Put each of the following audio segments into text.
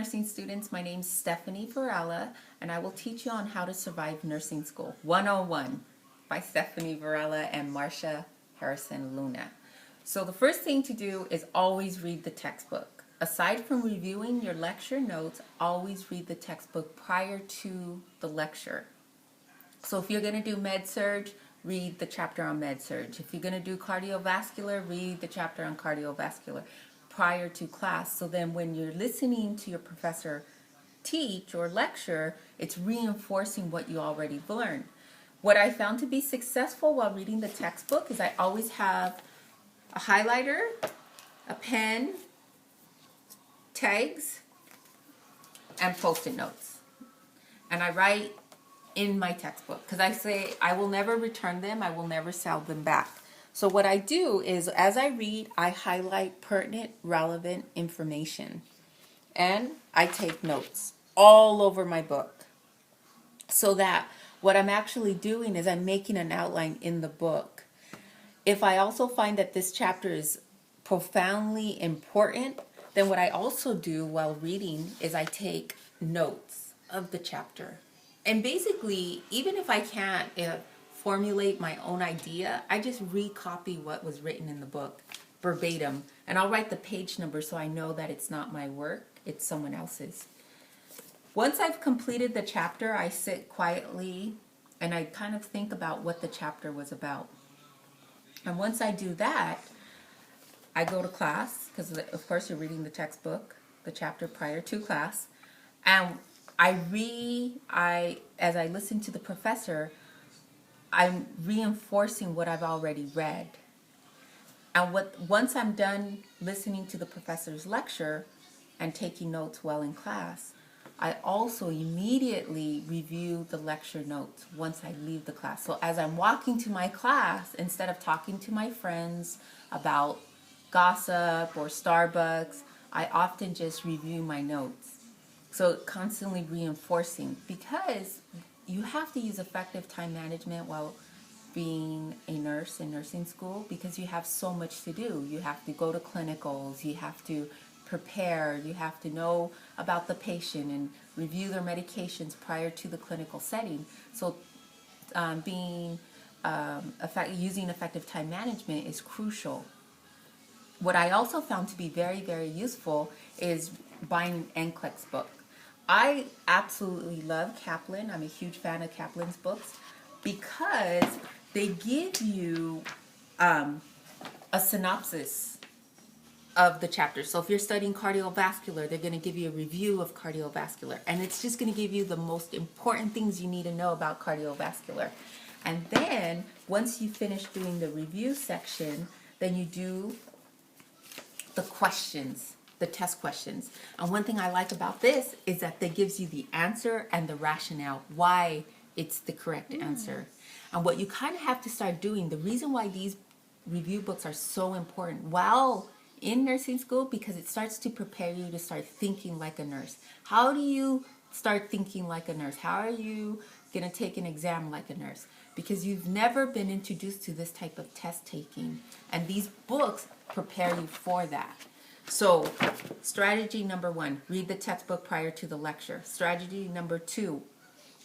nursing students. My name is Stefanie Varela, and I will teach you on how to survive nursing school 101 by Stefanie Varela and Marcia Harrison Luna. So the first thing to do is always read the textbook. Aside from reviewing your lecture notes, always read the textbook prior to the lecture. So if you're going to do med-surg, read the chapter on med-surg. If you're going to do cardiovascular, read the chapter on cardiovascular prior to class. So then when you're listening to your professor teach or lecture, it's reinforcing what you already learned. What I found to be successful while reading the textbook is I always have a highlighter, a pen, tags, and post-it notes. And I write in my textbook because I say I will never return them, I will never sell them back. So what I do is as I read, I highlight pertinent, relevant information. And I take notes all over my book. So that what I'm actually doing is I'm making an outline in the book. If I also find that this chapter is profoundly important, then what I also do while reading is I take notes of the chapter. And basically, even if I can't formulate my own idea, I just recopy what was written in the book verbatim. And I'll write the page number so I know that it's not my work, it's someone else's. Once I've completed the chapter, I sit quietly and I kind of think about what the chapter was about. And once I do that, I go to class, because of course you're reading the textbook, the chapter prior to class, and as I listen to the professor, I'm reinforcing what I've already read. And once I'm done listening to the professor's lecture and taking notes while in class, I also immediately review the lecture notes once I leave the class. So as I'm walking to my class, instead of talking to my friends about gossip or Starbucks, I often just review my notes. So constantly reinforcing, because you have to use effective time management while being a nurse in nursing school, because you have so much to do. You have to go to clinicals, you have to prepare, you have to know about the patient and review their medications prior to the clinical setting. So using effective time management is crucial. What I also found to be very, very useful is buying NCLEX book. I absolutely love Kaplan. I'm a huge fan of Kaplan's books because they give you a synopsis of the chapter. So if you're studying cardiovascular, they're going to give you a review of cardiovascular. And it's just going to give you the most important things you need to know about cardiovascular. And then once you finish doing the review section, then you do the questions, the test questions. And one thing I like about this is that they gives you the answer and the rationale why it's the correct answer. And what you kind of have to start doing, the reason why these review books are so important while in nursing school, because it starts to prepare you to start thinking like a nurse. How do you start thinking like a nurse? How are you going to take an exam like a nurse? Because you've never been introduced to this type of test taking, and these books prepare you for that. So strategy number 1, read the textbook prior to the lecture. Strategy number 2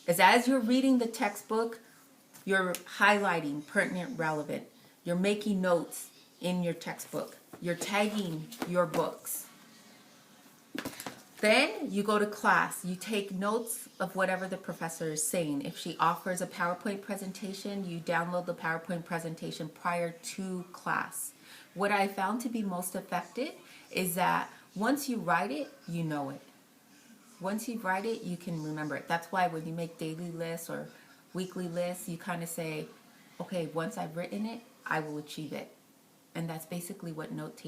is as you're reading the textbook, you're highlighting pertinent, relevant. You're making notes in your textbook. You're tagging your books. Then you go to class. You take notes of whatever the professor is saying. If she offers a PowerPoint presentation, you download the PowerPoint presentation prior to class. What I found to be most effective is that once you write it, you know it. Once you write it, you can remember it. That's why when you make daily lists or weekly lists, you kind of say, okay, once I've written it, I will achieve it. And that's basically what note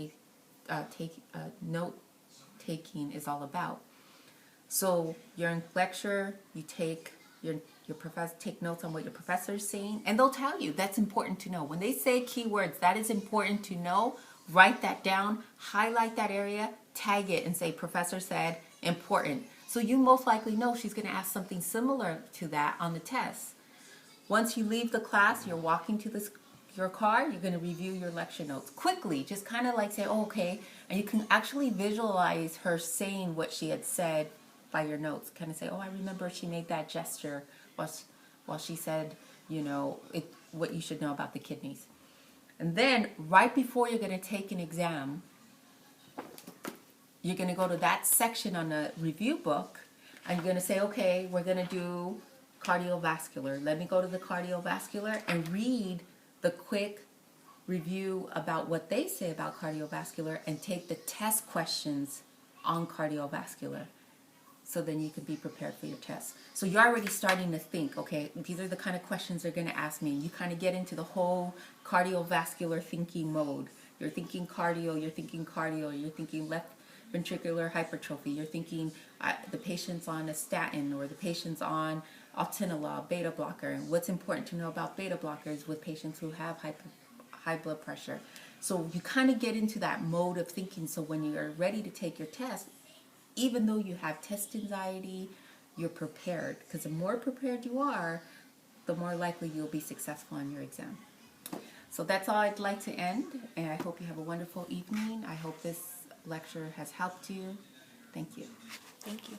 taking is all about. So you're in lecture, you take your professor, take notes on what your professor is saying, and they'll tell you that's important to know. When they say keywords, that is important to know. Write that down, highlight that area, tag it, and say professor said important. So you most likely know she's going to ask something similar to that on the test. Once you leave the class, you're walking to your car, you're going to review your lecture notes quickly. Just kind of like say, oh, okay. And you can actually visualize her saying what she had said by your notes. Kind of say, oh, I remember she made that gesture while she said, you know, what you should know about the kidneys. And then right before you're going to take an exam, you're going to go to that section on the review book, and you're going to say, okay, we're going to do cardiovascular. Let me go to the cardiovascular and read the quick review about what they say about cardiovascular and take the test questions on cardiovascular. So then you can be prepared for your test. So you're already starting to think, okay, these are the kind of questions they're going to ask me. You kind of get into the whole cardiovascular thinking mode. You're thinking cardio, you're thinking left ventricular hypertrophy, you're thinking the patient's on a statin or the patient's on altenolol, beta blocker, and what's important to know about beta blockers with patients who have high blood pressure. So you kind of get into that mode of thinking, so when you're ready to take your test, even though you have test anxiety, you're prepared. Because the more prepared you are, the more likely you'll be successful on your exam. So that's all I'd like to end, and I hope you have a wonderful evening. I hope this lecture has helped you. Thank you. Thank you.